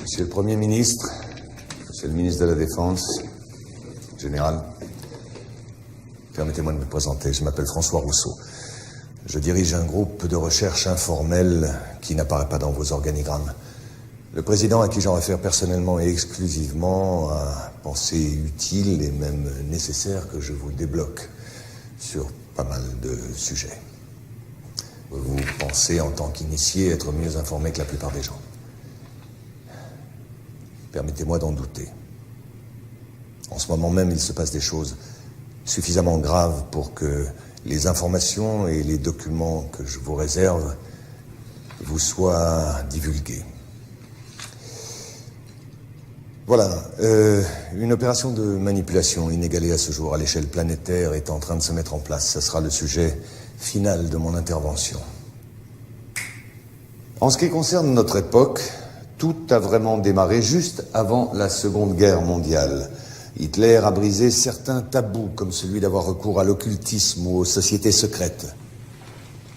Monsieur le Premier ministre, Monsieur le ministre de la Défense, Général, permettez-moi de me présenter. Je m'appelle François Rousseau. Je dirige un groupe de recherche informel qui n'apparaît pas dans vos organigrammes. Le président, à qui j'en réfère personnellement et exclusivement, a pensé utile et même nécessaire que je vous débloque sur pas mal de sujets. Vous pensez, en tant qu'initié, être mieux informé que la plupart des gens. Permettez-moi d'en douter. En ce moment même, il se passe des choses suffisamment graves pour que les informations et les documents que je vous réserve vous soient divulgués. Voilà, une opération de manipulation inégalée à ce jour à l'échelle planétaire est en train de se mettre en place. Ce sera le sujet final de mon intervention. En ce qui concerne notre époque, tout a vraiment démarré juste avant la Seconde Guerre mondiale. Hitler a brisé certains tabous, comme celui d'avoir recours à l'occultisme ou aux sociétés secrètes.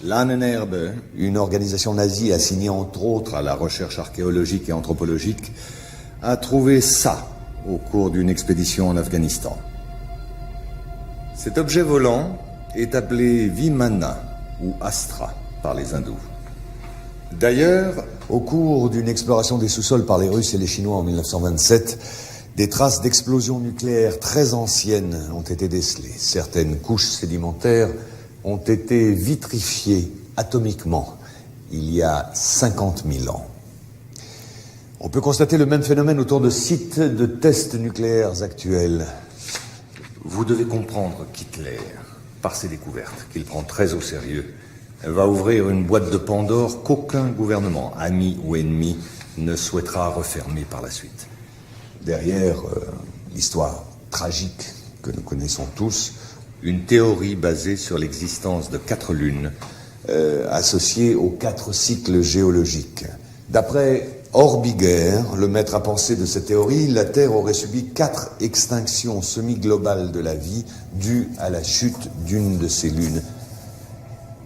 L'Ahnenerbe, une organisation nazie assignée entre autres à la recherche archéologique et anthropologique, a trouvé ça au cours d'une expédition en Afghanistan. Cet objet volant est appelé Vimana ou Astra par les hindous. D'ailleurs, au cours d'une exploration des sous-sols par les Russes et les Chinois en 1927, des traces d'explosions nucléaires très anciennes ont été décelées. Certaines couches sédimentaires ont été vitrifiées atomiquement il y a 50 000 ans. On peut constater le même phénomène autour de sites de tests nucléaires actuels. Vous devez comprendre qu'Hitler, par ses découvertes, qu'il prend très au sérieux, va ouvrir une boîte de Pandore qu'aucun gouvernement, ami ou ennemi, ne souhaitera refermer par la suite. Derrière l'histoire tragique que nous connaissons tous, une théorie basée sur l'existence de 4 lunes associées aux 4 cycles géologiques. D'après Orbiger, le maître à penser de cette théorie, la Terre aurait subi 4 extinctions semi-globales de la vie dues à la chute d'une de ces lunes.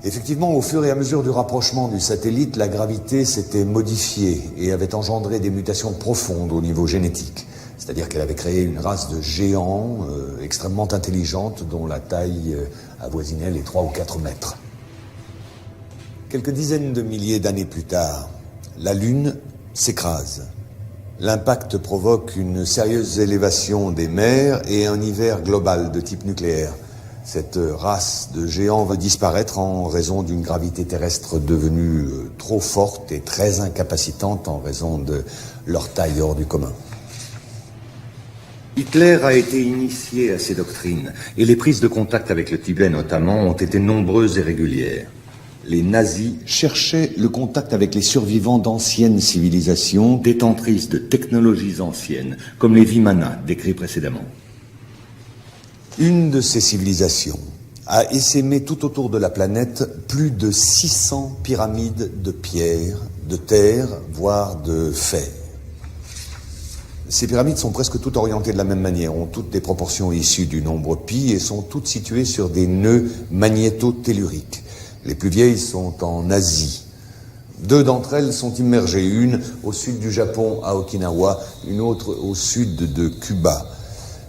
Effectivement, au fur et à mesure du rapprochement du satellite, la gravité s'était modifiée et avait engendré des mutations profondes au niveau génétique. C'est-à-dire qu'elle avait créé une race de géants extrêmement intelligente dont la taille avoisinait les 3 ou 4 mètres. Quelques dizaines de milliers d'années plus tard, la Lune s'écrase. L'impact provoque une sérieuse élévation des mers et un hiver global de type nucléaire. Cette race de géants va disparaître en raison d'une gravité terrestre devenue trop forte et très incapacitante en raison de leur taille hors du commun. Hitler a été initié à ces doctrines, et les prises de contact avec le Tibet notamment ont été nombreuses et régulières. Les nazis cherchaient le contact avec les survivants d'anciennes civilisations, détentrices de technologies anciennes, comme les Vimana décrits précédemment. Une de ces civilisations a essaimé tout autour de la planète plus de 600 pyramides de pierre, de terre, voire de fer. Ces pyramides sont presque toutes orientées de la même manière, ont toutes des proportions issues du nombre pi et sont toutes situées sur des nœuds magnéto-telluriques. Les plus vieilles sont en Asie. 2 d'entre elles sont immergées, une au sud du Japon à Okinawa, une autre au sud de Cuba.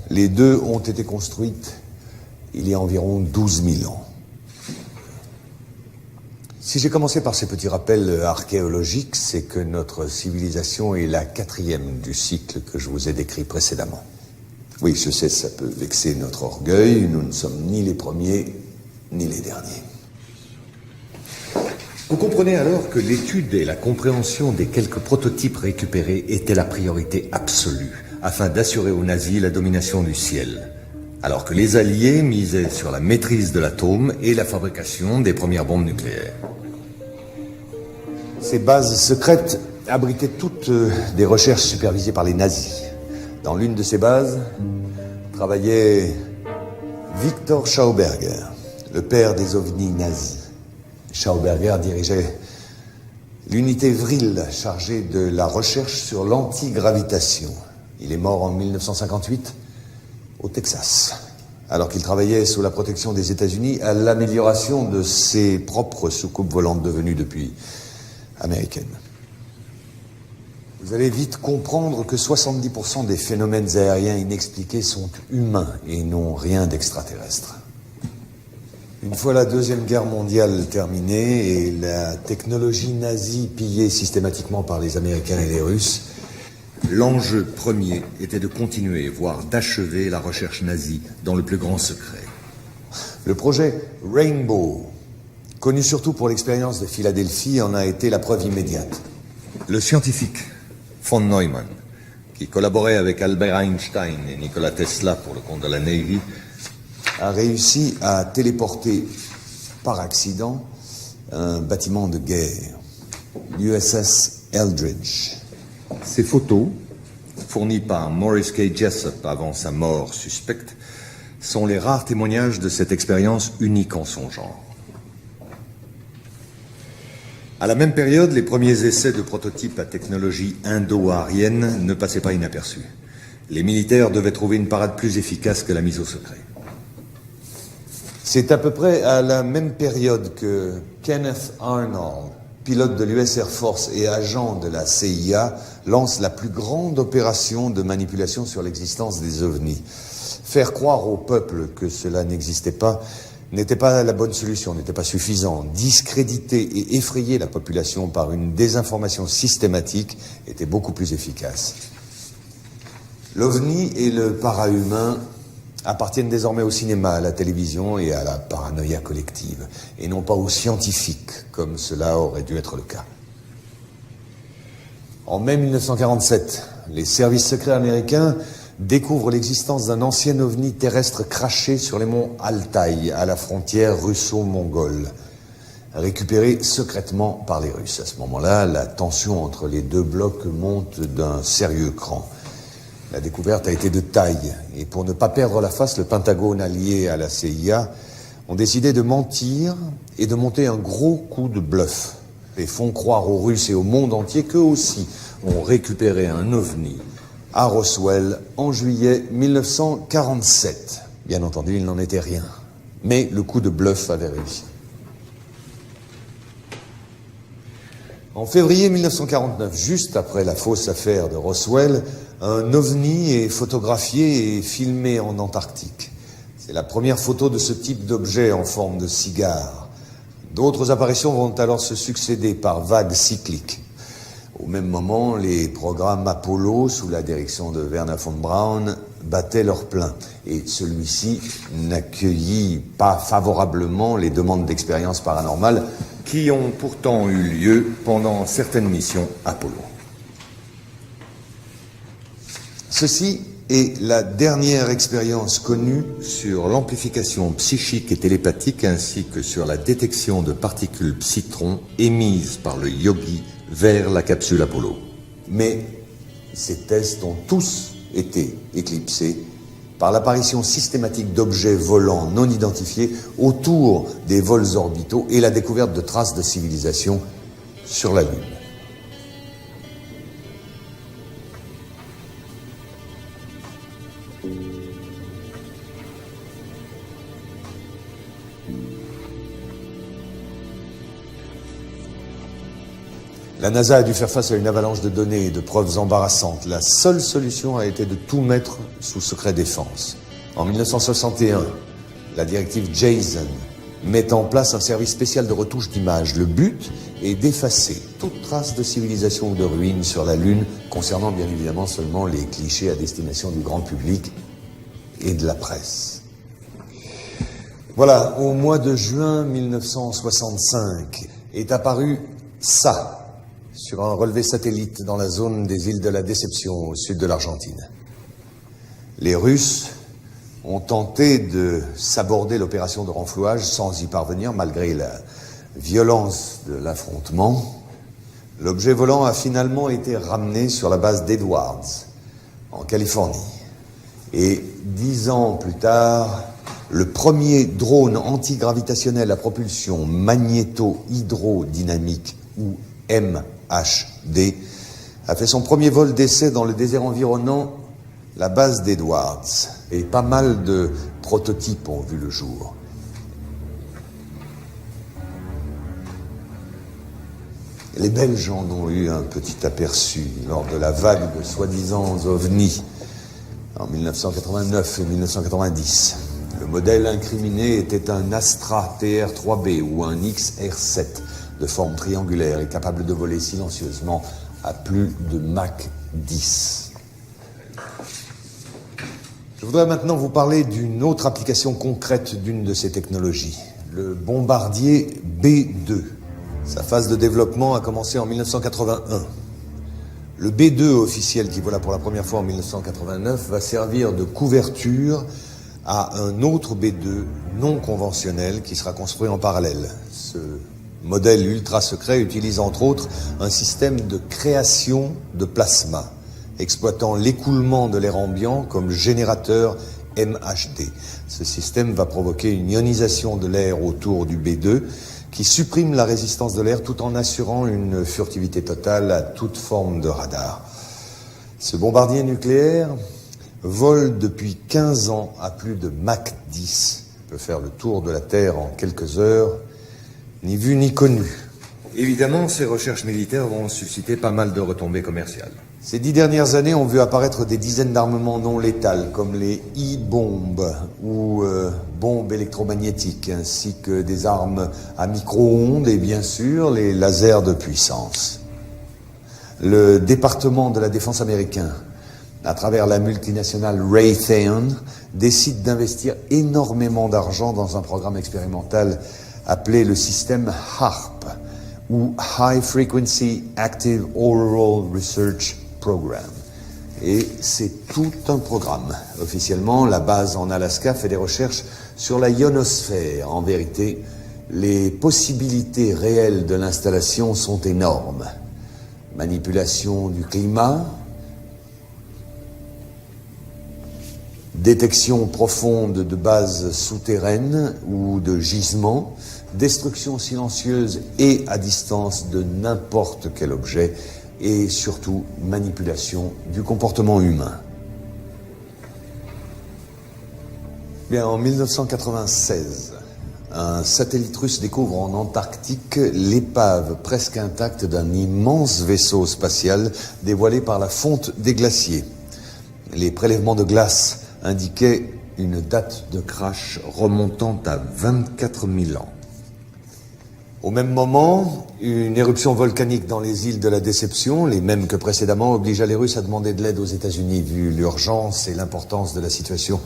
Les 2 ont été construites il y a environ 12 000 ans. Si j'ai commencé par ces petits rappels archéologiques, c'est que notre civilisation est la 4e du cycle que je vous ai décrit précédemment. Oui, je sais, ça peut vexer notre orgueil, nous ne sommes ni les premiers, ni les derniers. Vous comprenez alors que l'étude et la compréhension des quelques prototypes récupérés étaient la priorité absolue, afin d'assurer aux nazis la domination du ciel, alors que les Alliés misaient sur la maîtrise de l'atome et la fabrication des premières bombes nucléaires. Ces bases secrètes abritaient toutes des recherches supervisées par les nazis. Dans l'une de ces bases travaillait Victor Schauberger, le père des ovnis nazis. Schauberger dirigeait l'unité Vril chargée de la recherche sur l'antigravitation. Il est mort en 1958 au Texas, alors qu'il travaillait sous la protection des États-Unis à l'amélioration de ses propres soucoupes volantes devenues depuis américaines. Vous allez vite comprendre que 70% des phénomènes aériens inexpliqués sont humains et n'ont rien d'extraterrestre. Une fois la Deuxième Guerre mondiale terminée et la technologie nazie pillée systématiquement par les Américains et les Russes, l'enjeu premier était de continuer, voire d'achever la recherche nazie dans le plus grand secret. Le projet Rainbow, connu surtout pour l'expérience de Philadelphie, en a été la preuve immédiate. Le scientifique von Neumann, qui collaborait avec Albert Einstein et Nikola Tesla pour le compte de la Navy, a réussi à téléporter par accident un bâtiment de guerre, l'USS Eldridge. Ces photos, fournies par Maurice K. Jessup avant sa mort suspecte, sont les rares témoignages de cette expérience unique en son genre. À la même période, les premiers essais de prototypes à technologie indo-aryenne ne passaient pas inaperçus. Les militaires devaient trouver une parade plus efficace que la mise au secret. C'est à peu près à la même période que Kenneth Arnold, pilote de l'US Air Force et agent de la CIA, lance la plus grande opération de manipulation sur l'existence des ovnis. Faire croire au peuple que cela n'existait pas n'était pas la bonne solution, n'était pas suffisant. Discréditer et effrayer la population par une désinformation systématique était beaucoup plus efficace. L'OVNI et le para-humain appartiennent désormais au cinéma, à la télévision et à la paranoïa collective, et non pas aux scientifiques, comme cela aurait dû être le cas. En mai 1947, les services secrets américains découvrent l'existence d'un ancien ovni terrestre craché sur les monts Altaï, à la frontière russo-mongole, récupéré secrètement par les Russes. À ce moment-là, la tension entre les deux blocs monte d'un sérieux cran. La découverte a été de taille, et pour ne pas perdre la face, le Pentagone allié à la CIA ont décidé de mentir et de monter un gros coup de bluff. Et font croire aux Russes et au monde entier qu'eux aussi ont récupéré un ovni à Roswell en juillet 1947. Bien entendu, il n'en était rien. Mais le coup de bluff avait réussi. En février 1949, juste après la fausse affaire de Roswell, un ovni est photographié et filmé en Antarctique. C'est la première photo de ce type d'objet en forme de cigare. D'autres apparitions vont alors se succéder par vagues cycliques. Au même moment, les programmes Apollo, sous la direction de Wernher von Braun, battaient leur plein. Et celui-ci n'accueillit pas favorablement les demandes d'expériences paranormales qui ont pourtant eu lieu pendant certaines missions Apollo. Ceci est la dernière expérience connue sur l'amplification psychique et télépathique ainsi que sur la détection de particules psytrons émises par le yogi vers la capsule Apollo. Mais ces tests ont tous été éclipsés par l'apparition systématique d'objets volants non identifiés autour des vols orbitaux et la découverte de traces de civilisation sur la Lune. La NASA a dû faire face à une avalanche de données et de preuves embarrassantes. La seule solution a été de tout mettre sous secret défense. En 1961, la directive JASON met en place un service spécial de retouche d'images. Le but est d'effacer toute trace de civilisation ou de ruines sur la Lune, concernant bien évidemment seulement les clichés à destination du grand public et de la presse. Voilà, au mois de juin 1965 est apparu ça, sur un relevé satellite dans la zone des îles de la Déception, au sud de l'Argentine. Les Russes ont tenté de saborder l'opération de renflouage sans y parvenir, malgré la violence de l'affrontement. L'objet volant a finalement été ramené sur la base d'Edwards, en Californie. Et 10 ans plus tard, le premier drone antigravitationnel à propulsion magnéto-hydrodynamique, ou MHD, a fait son premier vol d'essai dans le désert environnant la base d'Edwards. Et pas mal de prototypes ont vu le jour. Les Belges en ont eu un petit aperçu lors de la vague de soi-disant ovnis en 1989 et 1990. Le modèle incriminé était un Astra TR-3B ou un XR-7 de forme triangulaire et capable de voler silencieusement à plus de Mach 10. Je voudrais maintenant vous parler d'une autre application concrète d'une de ces technologies, le bombardier B-2. Sa phase de développement a commencé en 1981. Le B-2 officiel, qui vola pour la première fois en 1989, va servir de couverture à un autre B-2 non conventionnel qui sera construit en parallèle. Ce modèle ultra secret utilise entre autres un système de création de plasma, exploitant l'écoulement de l'air ambiant comme générateur MHD. Ce système va provoquer une ionisation de l'air autour du B-2 qui supprime la résistance de l'air tout en assurant une furtivité totale à toute forme de radar. Ce bombardier nucléaire vole depuis 15 ans à plus de Mach 10, peut faire le tour de la Terre en quelques heures, ni vu ni connu. Évidemment, ces recherches militaires vont susciter pas mal de retombées commerciales. Ces 10 dernières années ont vu apparaître des dizaines d'armements non létals, comme les e-bombes ou bombes électromagnétiques, ainsi que des armes à micro-ondes et bien sûr les lasers de puissance. Le département de la défense américain, à travers la multinationale Raytheon, décide d'investir énormément d'argent dans un programme expérimental appelé le système HAARP, ou High Frequency Active Auroral Research Program. Et c'est tout un programme. Officiellement, la base en Alaska fait des recherches sur la ionosphère. En vérité, les possibilités réelles de l'installation sont énormes. Manipulation du climat, détection profonde de bases souterraines ou de gisements, destruction silencieuse et à distance de n'importe quel objet, et surtout manipulation du comportement humain. Bien, en 1996, un satellite russe découvre en Antarctique l'épave presque intacte d'un immense vaisseau spatial dévoilé par la fonte des glaciers. Les prélèvements de glace indiquaient une date de crash remontant à 24 000 ans. Au même moment, une éruption volcanique dans les îles de la Déception, les mêmes que précédemment, obligea les Russes à demander de l'aide aux États-Unis, vu l'urgence et l'importance de la situation.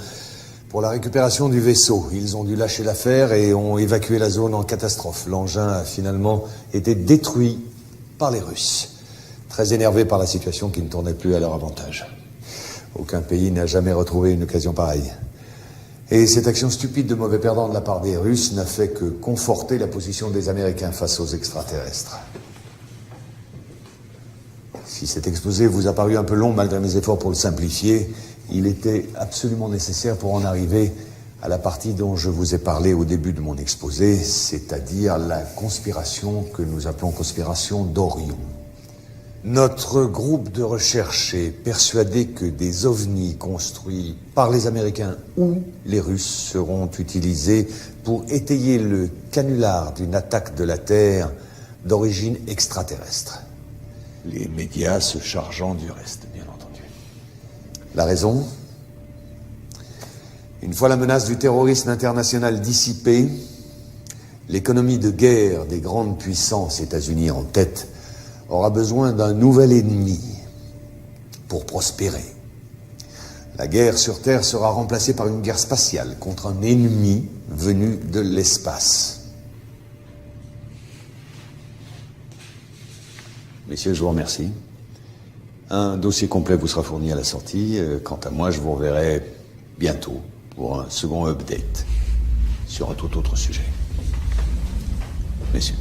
Pour la récupération du vaisseau, ils ont dû lâcher l'affaire et ont évacué la zone en catastrophe. L'engin a finalement été détruit par les Russes, très énervés par la situation qui ne tournait plus à leur avantage. Aucun pays n'a jamais retrouvé une occasion pareille. Et cette action stupide de mauvais perdant de la part des Russes n'a fait que conforter la position des Américains face aux extraterrestres. Si cet exposé vous a paru un peu long malgré mes efforts pour le simplifier, il était absolument nécessaire pour en arriver à la partie dont je vous ai parlé au début de mon exposé, c'est-à-dire la conspiration que nous appelons conspiration d'Orion. Notre groupe de recherche est persuadé que des ovnis construits par les Américains ou les Russes seront utilisés pour étayer le canular d'une attaque de la Terre d'origine extraterrestre. Les médias se chargeant du reste, bien entendu. La raison ? Une fois la menace du terrorisme international dissipée, l'économie de guerre des grandes puissances, États-Unis en tête, aura besoin d'un nouvel ennemi pour prospérer. La guerre sur Terre sera remplacée par une guerre spatiale contre un ennemi venu de l'espace. Messieurs, je vous remercie. Un dossier complet vous sera fourni à la sortie. Quant à moi, je vous reverrai bientôt pour un second update sur un tout autre sujet. Messieurs.